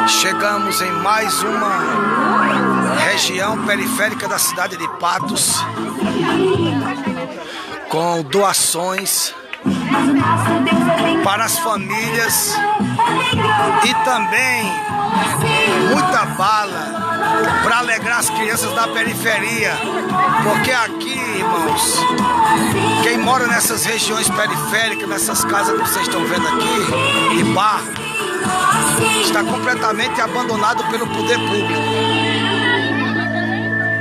Chegamos em mais uma região periférica da cidade de Patos, com doações para as famílias e também muita bala para alegrar as crianças da periferia, porque aqui, irmãos, quem mora nessas regiões periféricas, nessas casas que vocês estão vendo aqui, de barro, está completamente abandonado pelo poder público.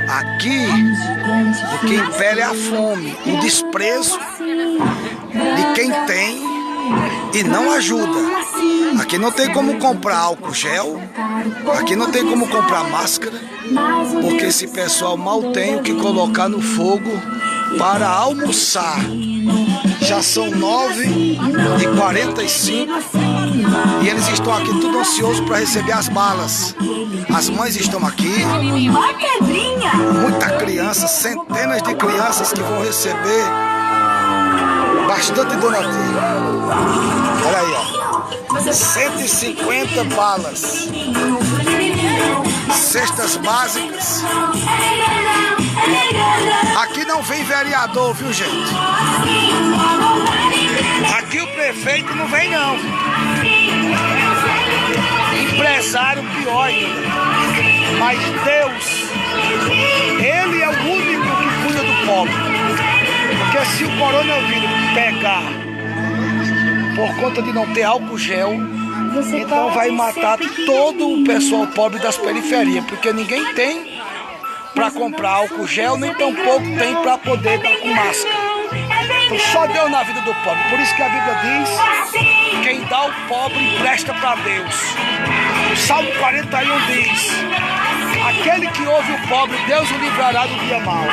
Aqui, o que impera é a fome, o desprezo de quem tem e não ajuda. Aqui não tem como comprar álcool gel, aqui não tem como comprar máscara, porque esse pessoal mal tem o que colocar no fogo para almoçar. Já são 9h45 e eles estão aqui tudo ansiosos para receber as balas. As mães estão aqui, muita criança, centenas de crianças que vão receber bastante donativo. Olha aí, ó. 150 balas, cestas básicas. Aqui não vem vereador, viu, gente? Aqui o prefeito não vem, não. Empresário pior ainda. Mas Deus, Ele é o único que cuida do pobre. Porque se o coronavírus pegar por conta de não ter álcool gel, então vai matar todo o pessoal pobre das periferias, porque ninguém tem para comprar álcool gel, nem tampouco tem para poder estar com máscara. Então só Deus na vida do pobre. Por isso que a Bíblia diz: quem dá ao pobre empresta para Deus. O Salmo 41 diz: aquele que ouve o pobre, Deus o livrará do dia mau.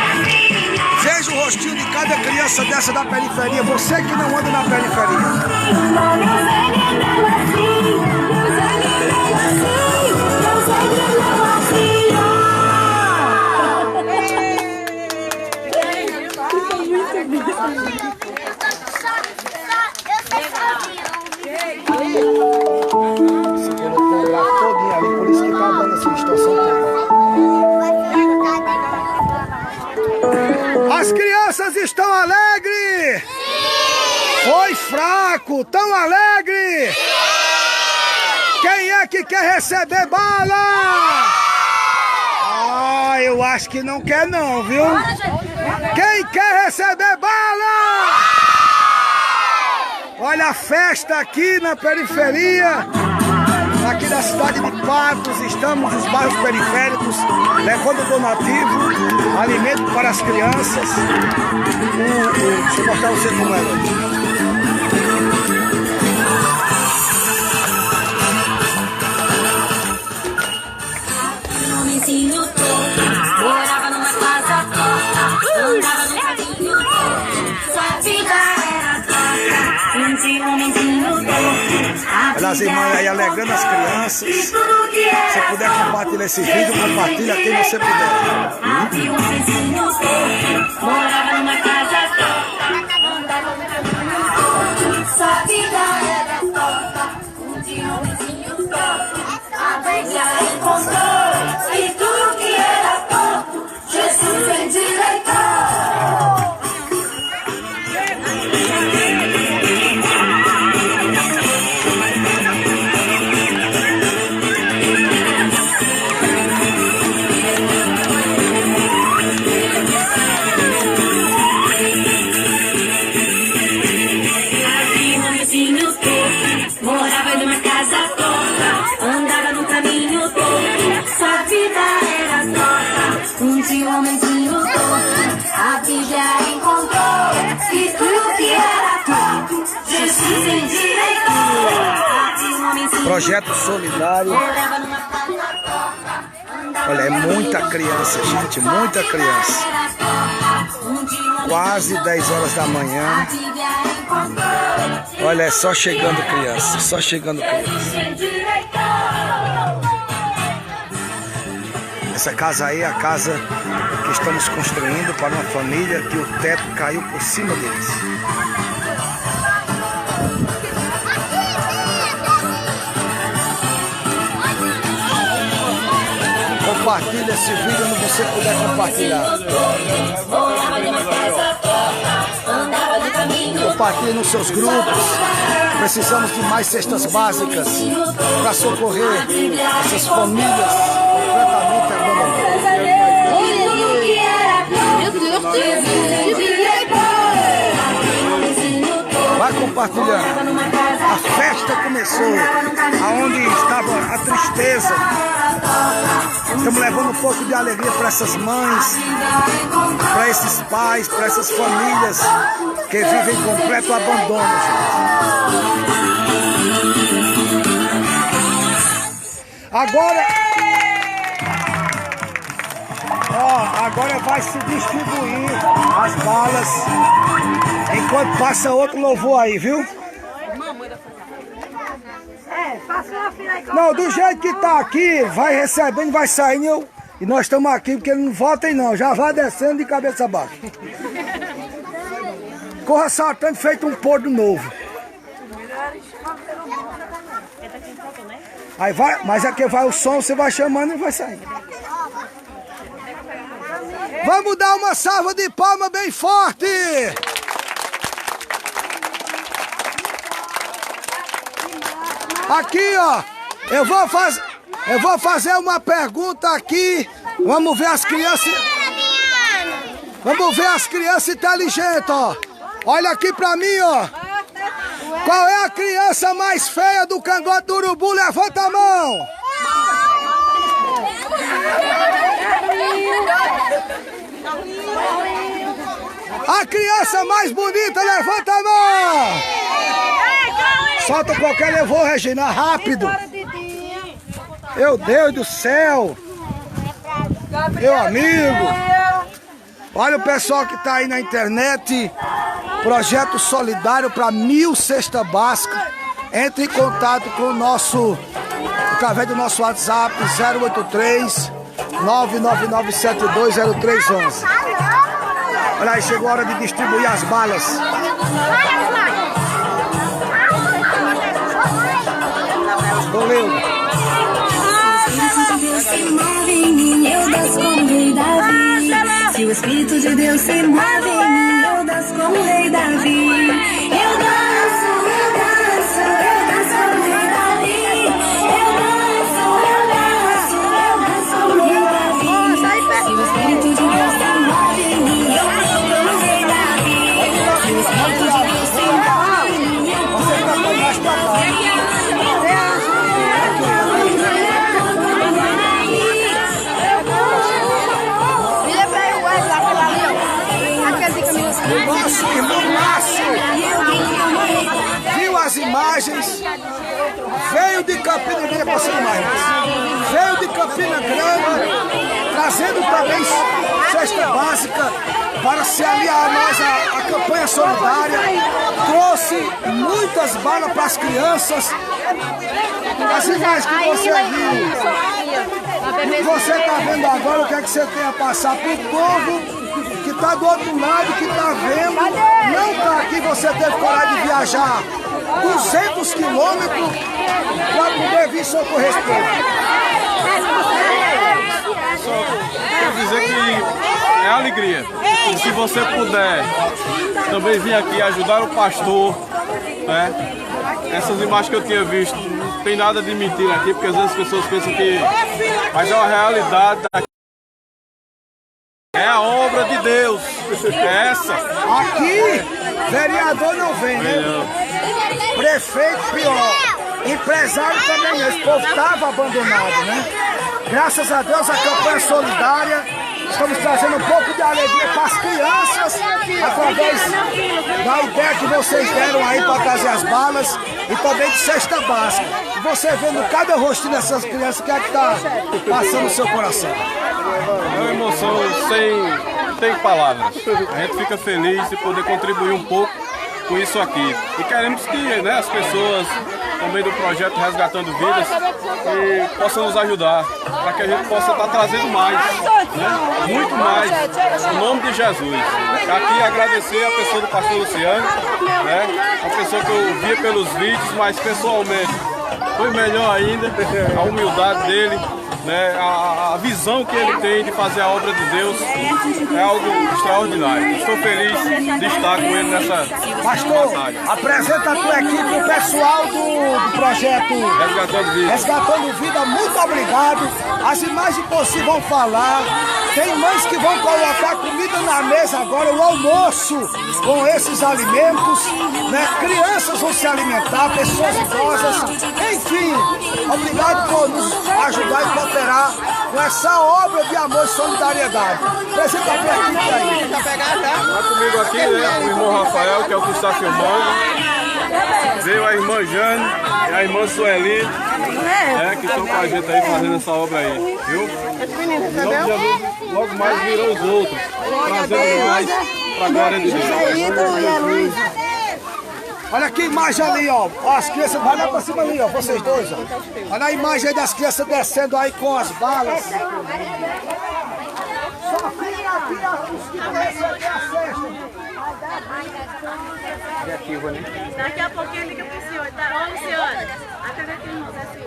Veja o rostinho de cada criança dessa da periferia, você que não anda na periferia. Você colocou o gato todinho ali, por isso que tá dando essa distorção toda. As crianças estão alegres? Sim! Foi fraco, tão alegre? Sim! Quem é que quer receber bala? Ah, eu acho que não quer não, viu? Quem quer receber bala? Olha a festa aqui na periferia, aqui da cidade de Patos. Estamos nos bairros periféricos, levando donativo, alimento para as crianças. Deixa eu mostrar você como é. Morava numa casa torta, andava no caminho torto, sua vida era torta, um dia um homenzinho torto. Olha as irmãs aí alegrando as crianças. Se você puder compartilhar esse vídeo, compartilha quem você puder. Havia um homenzinho torto, morava numa casa torta, andava no caminho torto, sua vida era torta, um dia um homenzinho torto, a vida encontrou. E tudo que era torto, Jesus endireitou. Havia um vizinho torto, morava numa casa torta, andava no caminho torto, sua vida era torta, um dia um homenzinho torto, a Bíblia encontrou, e tudo que era torto, Jesus endireitou. Projeto solidário. Olha, é muita criança, gente, muita criança. Quase 10 horas da manhã. Olha, é só chegando criança, só chegando criança. Essa casa aí é a casa que estamos construindo para uma família que o teto caiu por cima deles. compartilhe esse vídeo onde você puder compartilhar. Compartilhe nos seus grupos. Precisamos de mais cestas básicas para socorrer essas famílias completamente abandonadas. Vai compartilhando. A festa começou, aonde estava a tristeza. Estamos levando um pouco de alegria para essas mães, para esses pais, para essas famílias que vivem em completo abandono, gente. Agora vai se distribuir as balas, enquanto passa outro louvor aí, viu? Não, do jeito que tá aqui, vai recebendo, vai saindo, e nós estamos aqui porque não votem não, já vai descendo de cabeça baixa. Corra saltando feito um pordo novo. Aí vai, mas aqui vai o som, você vai chamando e vai saindo. Vamos dar uma salva de palmas bem forte! Aqui, ó, eu vou fazer uma pergunta aqui. Vamos ver as crianças. Vamos ver as crianças inteligentes, ó. Olha aqui pra mim, ó. Qual é a criança mais feia do Cangote do Urubu? Levanta a mão. A criança mais bonita, levanta a mão. Solta qualquer levou, Regina, rápido. Meu Deus do céu. Meu amigo. Olha o pessoal que tá aí na internet. Projeto solidário para 1000 cestas básicas. Entre em contato com o nosso, através do nosso WhatsApp 083 999720311. Olha aí, chegou a hora de distribuir as balas. Valeu. Se o Espírito de Deus se move em mim, eu danço como o rei Davi. Eu danço, eu danço, eu danço como o rei Davi. Eu danço, eu danço, eu danço como o rei Davi. Se o Espírito de Deus se move em mim, eu danço como o rei Davi. Se o Espírito de Deus se move em mim, eu danço como o rei Davi. Nosso irmão Márcio viu as imagens, veio de Campina Grande, veio de Campina Grande, trazendo também cesta básica para se aliar a nós a campanha solidária, trouxe muitas balas para as crianças. As imagens que você viu, você está vendo agora, o que é que você tem a passar para o povo que está do outro lado, que está vendo, não está aqui, você teve coragem de viajar 200 quilômetros para poder vir socorrer esse povo. Quero dizer que é alegria. E se você puder também vir aqui ajudar o pastor, né? Essas imagens que eu tinha visto, não tem nada de mentira aqui, porque às vezes as pessoas pensam que... Mas é uma realidade. É a obra de Deus, é essa. Aqui, vereador não vem, né? Prefeito pior, empresário também, esse povo estava abandonado, né? Graças a Deus, a campanha solidária, estamos trazendo um pouco de alegria para as crianças, através da ideia que vocês deram aí para trazer as balas e também de cesta básica. E você vendo cada rostinho dessas crianças, o que é que está passando no seu coração? É uma emoção sem palavras. A gente fica feliz de poder contribuir um pouco com isso aqui. E queremos que, né, as pessoas também do projeto Resgatando Vidas e possam nos ajudar para que a gente possa estar trazendo mais, né, muito mais, em nome de Jesus. Aqui agradecer a pessoa do pastor Luciano, né, a pessoa que eu via pelos vídeos, mas pessoalmente foi melhor ainda, a humildade dele, né, a visão que ele tem de fazer a obra de Deus é algo extraordinário. Estou feliz de estar com ele nessa batalha. Apresenta a tua equipe, o pessoal do projeto Resgatando Vida. Muito obrigado. As imagens que vocês vão falar. Tem mães que vão colocar comida na mesa agora, o almoço com esses alimentos, né? Crianças vão se alimentar, pessoas idosas. Enfim, obrigado por nos ajudar e cooperar com essa obra de amor e solidariedade. Apresenta a tua equipe aí. Está comigo aqui, né, o irmão Rafael, que é o que está filmando. Veio a irmã Jane e a irmã Sueli, que estão com a gente aí fazendo essa obra aí, viu? Logo mais virão os outros, trazendo mais para a glória de Deus. Olha que imagem ali, ó. As crianças, vai lá pra cima ali, ó, vocês dois, ó. Olha a imagem aí das crianças descendo aí com as balas. Só fica aqui os que vão receber a cesta. Daqui a pouquinho liga pro senhor, tá? Ô, senhora, a TV tem irmãos, é assim.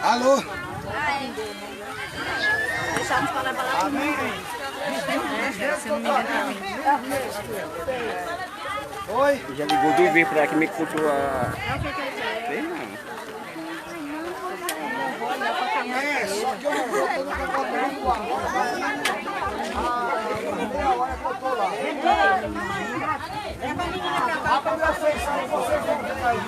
Alô? Deixamos para falar comigo. Se não me engano, Oi? Já ligou 2 vezes pra que me cultou a... É, só que eu não vou, eu nunca vou ver o ar. Meia hora que eu tô lá. Rapaz, vocês vão ficar aí,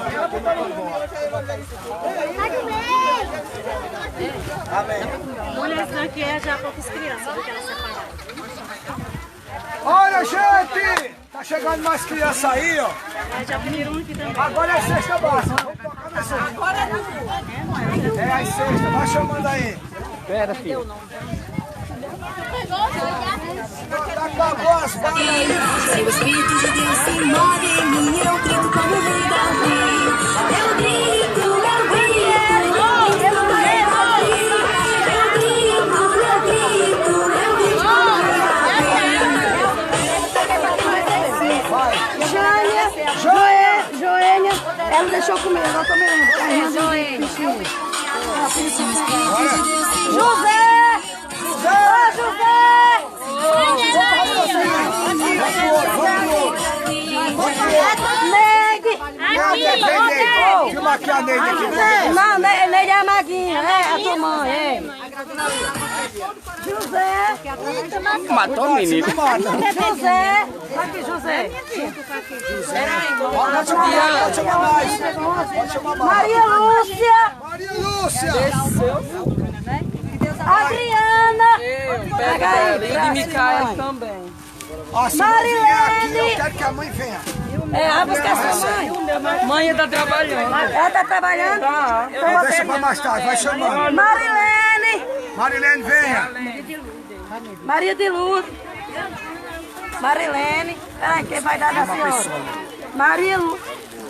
amém. mulher aqui é já poucas crianças, do que ela separaram. Olha, gente! Tá chegando mais crianças aí, ó. Já pediram aqui também. Agora é cesta básica. Vamos tocar na cesta. Agora é a cesta. Vai chamando aí. Pera, filho. Acabou as balas aí. Se o Espírito de Deus se move em mim, eu grito como o rei Davi. Eu grito, eu grito, Joênia, ela deixou comer, agora tô comendo. José! Neide! Filma aqui a Neide aqui. Não, Neide é a Maguinha, é a tua mãe, é. José! Matou o menino. José! Aqui, José! Pode chamar mais. Pode chamar mais. Maria Lúcia! Maria Lúcia! Adriana! Pega ela e de Micael também. Ó, se não vier aqui, eu quero que a mãe venha. Vai buscar sua mãe. Mãe tá trabalhando. Ela tá trabalhando? Tá. Então deixa pra mais tarde, vai chamando. Marilene! Marilene, venha. Maria de Lourdes. Marilene. Peraí, quem vai dar da senhora? Maria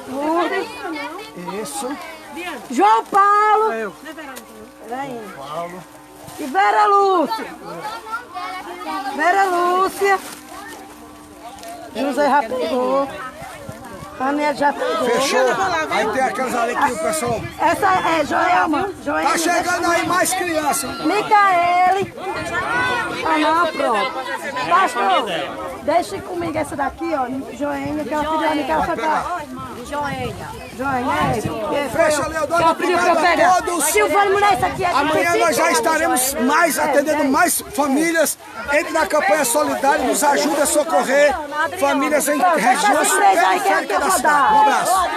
Lourdes. Isso. João Paulo. Peraí. E Vera Lúcia. Vera Lúcia. José já pegou. A minha já pegou. Fechou. Aí tem aquelas ali que o pessoal... Essa é Joelma. Joelma. Tá chegando aí mais crianças. Micaele. Ah, não, pronto. Pastor, deixa comigo essa daqui, ó. Joênia, que ela pediu que ela foi pra... Joênia, Fecha ali, eu dou obrigado a todos. Silvano, mulher, isso aqui é... Amanhã nós já estaremos mais atendendo mais famílias. Entre na campanha solidária, nos ajuda a socorrer famílias em regiões periféricas da cidade. Um abraço.